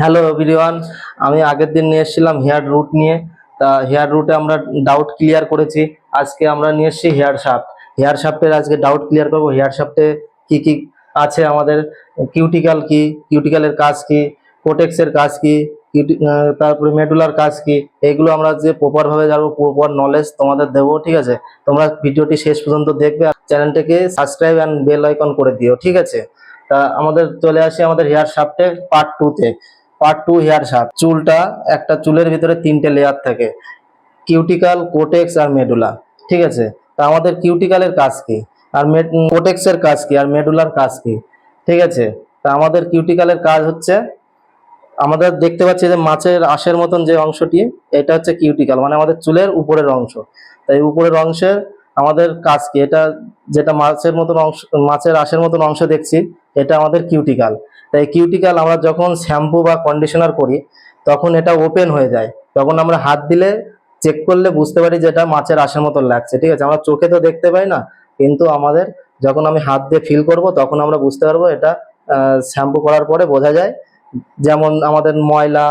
Hello everyone, আমি আগের দিন নিয়ে এসেছিলাম হেয়ার রুট নিয়ে। তা হেয়ার রুটে আমরা ডাউট ক্লিয়ার করেছি। আজকে আমরা নিয়ে এসেছি হেয়ার শাফট। হেয়ার শাফটের আজকে ডাউট ক্লিয়ার করবো। হেয়ার শাফটে কি কি আছে আমাদের, কিউটিক্যাল কি, কিউটিক্যালের কাজ কি, কোটেক্সের কাজ কি, তারপরে মেডুলার কাজ কি, এইগুলো আমরা যে প্রপার ভাবে জানবো, প্রপার নলেজ তোমাদের দেবো। ঠিক আছে, তোমরা ভিডিওটি শেষ পর্যন্ত দেখবে আর চ্যানেলটাকে সাবস্ক্রাইব অ্যান্ড বেল আইকন করে দিও। ঠিক আছে, তা আমাদের চলে আসি আমাদের হেয়ার শাফটের পার্ট 2 তে। Part 2 hair shaft. চুলটা, একটা চুলের ভিতরে 3টে লেয়ার থাকে, কিউটিক্যাল, কোটেক্স আর মেডুলা। ঠিক আছে, তা আমাদের কিউটিক্যালের কাজ কি, আর কোটেক্সের কাজ কি, আর মেডুলার কাজ কি? ঠিক আছে, তা আমাদের কিউটিক্যালের কাজ হচ্ছে, আমাদের দেখতে পাচ্ছি যে মাছের আঁশের মতন যে অংশটি, এটা হচ্ছে কিউটিক্যাল, মানে আমাদের চুলের উপরের অংশ। তাই উপরের অংশের আমাদের কাজ কি, এটা যেটা মাছের মতন অংশ, মাছের আঁশের মতন অংশ দেখছি, এটা আমাদের কিউটিক্যাল। তাই কিউটিক্যাল আমরা যখন শ্যাম্পু বা কন্ডিশনার করি তখন এটা ওপেন হয়ে যায়। তখন আমরা হাত দিলে চেক করলে বুঝতে পারি যে এটা মাছের আঁশের মতন লাগছে। ঠিক আছে, আমরা চোখে তো দেখতে পাই না, কিন্তু আমাদের যখন আমি হাত দিয়ে ফিল করব তখন আমরা বুঝতে পারবো। এটা শ্যাম্পু করার পরে বোঝা যায়। যেমন আমাদের ময়লা,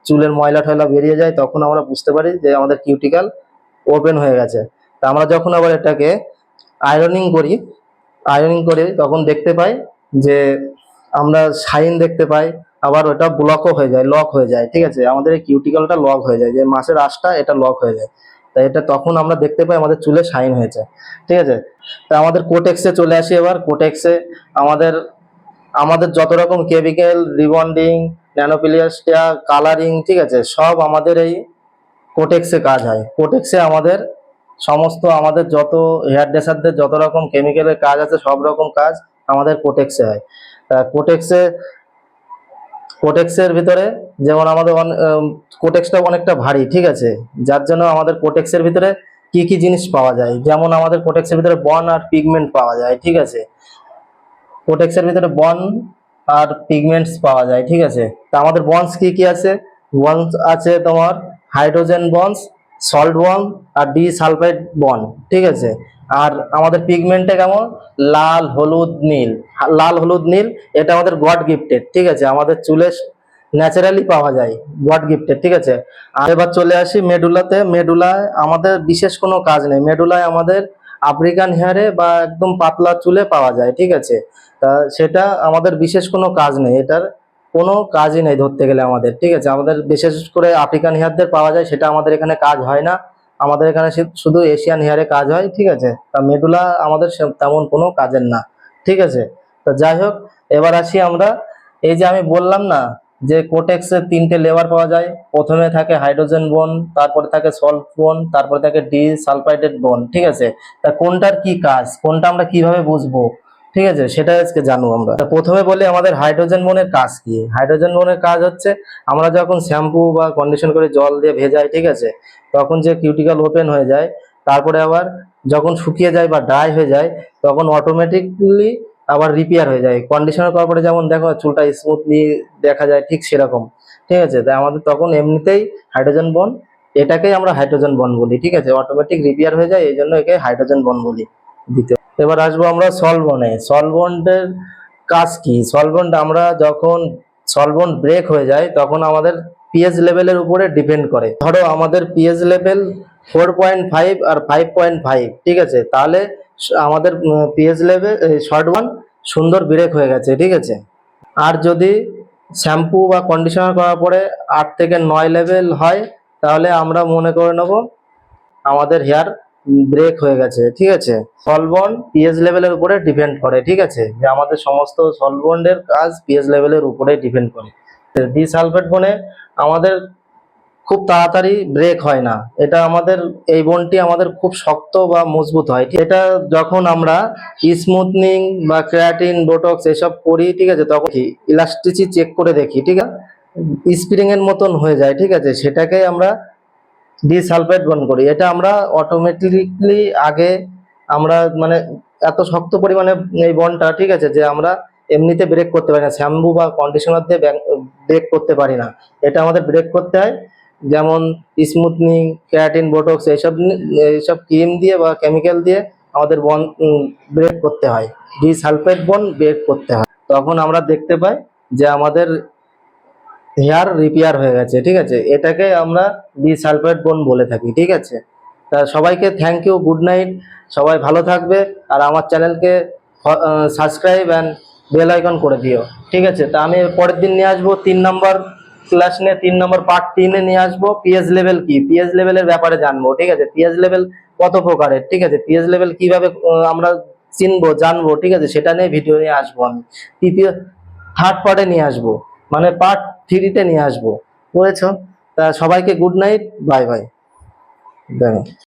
চুলের ময়লা টয়লা বেরিয়ে যায়, তখন আমরা বুঝতে পারি যে আমাদের কিউটিক্যাল ওপেন হয়ে গেছে। তা আমরা যখন আবার এটাকে আয়রনিং করি, তখন দেখতে পাই যে আমরা শাইন দেখতে পাই, আবার ওটা ব্লকও হয়ে যায়, লক হয়ে যায়। ঠিক আছে, আমাদের এই কিউটিক্যালটা লক হয়ে যায়, যে মাছের আঁশটা এটা লক হয়ে যায়। তাই এটা তখন আমরা দেখতে পাই আমাদের চুলে শাইন হয়েছে। ঠিক আছে, তা আমাদের কোটেক্সে চলে আসি। এবার কোটেক্সে আমাদের আমাদের যত রকম কেমিক্যাল, রিবন্ডিং, ন্যানোপিলিয়াস্টিয়া, কালারিং, ঠিক আছে, সব আমাদের এই কোটেক্সে কাজ হয়। কোটেক্সে আমাদের সমস্ত, আমাদের যত হেয়ার ড্রেসারদের যত রকম কেমিক্যালের কাজ আছে, সব রকম কাজ আমাদের কোটেক্সে হয়। কোটেক্সে, কোটেক্সের ভিতরে যেমন আমাদের কোটেক্সটা অনেকটা ভারী। ঠিক আছে, যার জন্য আমাদের কোটেক্সের ভিতরে কি কি জিনিস পাওয়া যায়, যেমন আমাদের কোটেক্সের ভিতরে বন আর পিগমেন্ট পাওয়া যায়। ঠিক আছে, কোটেক্সের ভিতরে বন আর পিগমেন্টস পাওয়া যায়। ঠিক আছে, তা আমাদের বন্ডস কি কি আছে? বন্ডস আছে তোমার হাইড্রোজেন বন্ডস, সল্ট বন্ড আর ডি সালফাইড বন্ড। ঠিক আছে, আর আমাদের পিগমেন্টে কেমন, লাল, হলুদ, নীল। লাল, হলুদ, নীল এটা আমাদের গড গিফটেড। ঠিক আছে, আমাদের চুলে ন্যাচারালি পাওয়া যায়, গড গিফটেড। ঠিক আছে, আর এবার চলে আসি মেডুলাতে। মেডুলায় আমাদের বিশেষ কোনো কাজ নেই। মেডুলায় আমাদের আফ্রিকান হেয়ারে বা একদম পাতলা চুলে পাওয়া যায়। ঠিক আছে, তা সেটা আমাদের বিশেষ কোনো কাজ নেই, এটার কোনো কাজই নেই ধরতে গেলে আমাদের। ঠিক আছে, আমাদের বিশেষ করে আফ্রিকান হেয়ারদের পাওয়া যায়, সেটা আমাদের এখানে কাজ হয় না। আমাদের এখানে শুধু এশিয়ান হেয়ারে কাজ হয়। ঠিক আছে, তা মেডুলা আমাদের তেমন কোনো কাজের না। ঠিক আছে, তো যাই হোক, এবার আসি আমরা, এই যে আমি বললাম না যে কোটেক্সের 3টে লেয়ার পাওয়া যায়। প্রথমে থাকে হাইড্রোজেন বোন, তারপরে থাকে সল্ট বোন, তারপরে থাকে ডি সালফাইডেড বোন। ঠিক আছে, তা কোনটার কি কাজ, কোনটা আমরা কিভাবে বুঝবো, ঠিক আছে, সেটা আজকে জানবো আমরা। তা প্রথমে বলি আমাদের হাইড্রোজেন বোনের কাজ কি। হাইড্রোজেন বোনের কাজ হচ্ছে, আমরা যখন শ্যাম্পু বা কন্ডিশন করে জল দিয়ে ভেজাই, ঠিক আছে, তখন যে কিউটিক্যাল ওপেন হয়ে যায়, তারপরে আবার যখন শুকিয়ে যায় বা ড্রাই হয়ে যায়, তখন অটোমেটিকলি আবার রিপেয়ার হয়ে যায়। কন্ডিশনার করার পরে যেমন দেখো চুলটা স্মুথলি দেখা যায়, ঠিক সেরকম। ঠিক আছে, তাই আমাদের তখন এমনিতেই হাইড্রোজেন বন্ড, এটাকেই আমরা হাইড্রোজেন বন্ড বলি। ঠিক আছে, অটোমেটিক রিপেয়ার হয়ে যায়, এই জন্য একে হাইড্রোজেন বন্ড বলি। দ্বিতীয়, এবার আসবো আমরা সলভন্টে। সলভন্টের কাজ কি? সলভন্ট, আমরা যখন সলভন্ট ব্রেক হয়ে যায় তখন আমাদের পিএইচ লেভেলের উপরে ডিপেন্ড করে। ধরো আমাদের পিএইচ লেভেল 4.5 আর 5.5, ঠিক আছে, তাহলে আমাদের পিএইচ লেভেল শর্ট ওয়ান সুন্দর ব্রেক হয়ে গেছে। ঠিক আছে, আর যদি শ্যাম্পু বা কন্ডিশনার করার পরে 8 থেকে 9 লেভেল হয়, তাহলে আমরা মনে করে নেব আমাদের হেয়ার ব্রেক হয়ে গেছে। ঠিক আছে, সলভন্ট পিএইচ লেভেলের উপরে ডিপেন্ড করে। ঠিক আছে, যে আমাদের সমস্ত সলভন্টের কাজ পিএইচ লেভেলের উপরে ডিপেন্ড করে। ডিসালফেট বনে আমাদের খুব তাড়াতাড়ি ব্রেক হয় না। এটা আমাদের, এই বনটি আমাদের খুব শক্ত বা মজবুত হয়। এটা যখন আমরা স্মুথনিং বা ক্রিয়াটিন, বোটক্স এসব করি, ঠিক আছে, তখন কি ইলাস্টিসিটি চেক করে দেখি, ঠিক আছে, স্প্রিং এর মতন হয়ে যায়। ঠিক আছে, সেটাকে আমরা ডিসালফেট বন্ড করি। এটা আমরা অটোমেটিকলি আগে আমরা মানে এত শক্ত পরিমাণে এই বন্ডটা, ঠিক আছে, যে আমরা এমনিতে ব্রেক করতে পারি না, শ্যাম্পু বা কন্ডিশনার দিয়ে ব্রেক করতে পারি না। এটা আমাদের ব্রেক করতে হয় যেমন স্মুথনিং, ক্যারাটিন, বোটক্স এইসব এইসব ক্রিম দিয়ে বা কেমিক্যাল দিয়ে আমাদের বন ব্রেক করতে হয়, ডিসালফেট বন্ড ব্রেক করতে হয়। তখন আমরা দেখতে পাই যে আমাদের হেয়ার রিপেয়ার হয়ে গেছে, ঠিক আছে, এটাকে আমরা ডিসালফেট বোন বলে থাকি, ঠিক আছে। তা সবাইকে থ্যাংক ইউ, গুড নাইট, সবাই ভালো থাকবে। আর আমার চ্যানেলকে সাবস্ক্রাইব অ্যান্ড বেল আইকন করে দিও, ঠিক আছে। তা আমি পরের দিন নিয়ে আসবো 3 নম্বর ক্লাস নিয়ে, 3 নম্বর পার্ট 3-এ নিয়ে আসবো। পিএইচ লেভেল কি, পিএইচ লেভেলের ব্যাপারে জানবো, ঠিক আছে। পিএইচ লেভেল কত প্রকারের, ঠিক আছে, পিএইচ লেভেল কিভাবে আমরা চিনবো জানবো, ঠিক আছে, সেটা নিয়ে ভিডিও নিয়ে আসবো আমি। তৃতীয় থার্ড পার্টে নিয়ে আসবো, মানে পার্ট 3-তে নিয়ে আসবো, বুঝেছো। তা সবাইকে গুড নাইট, বাই বাই, দেখো।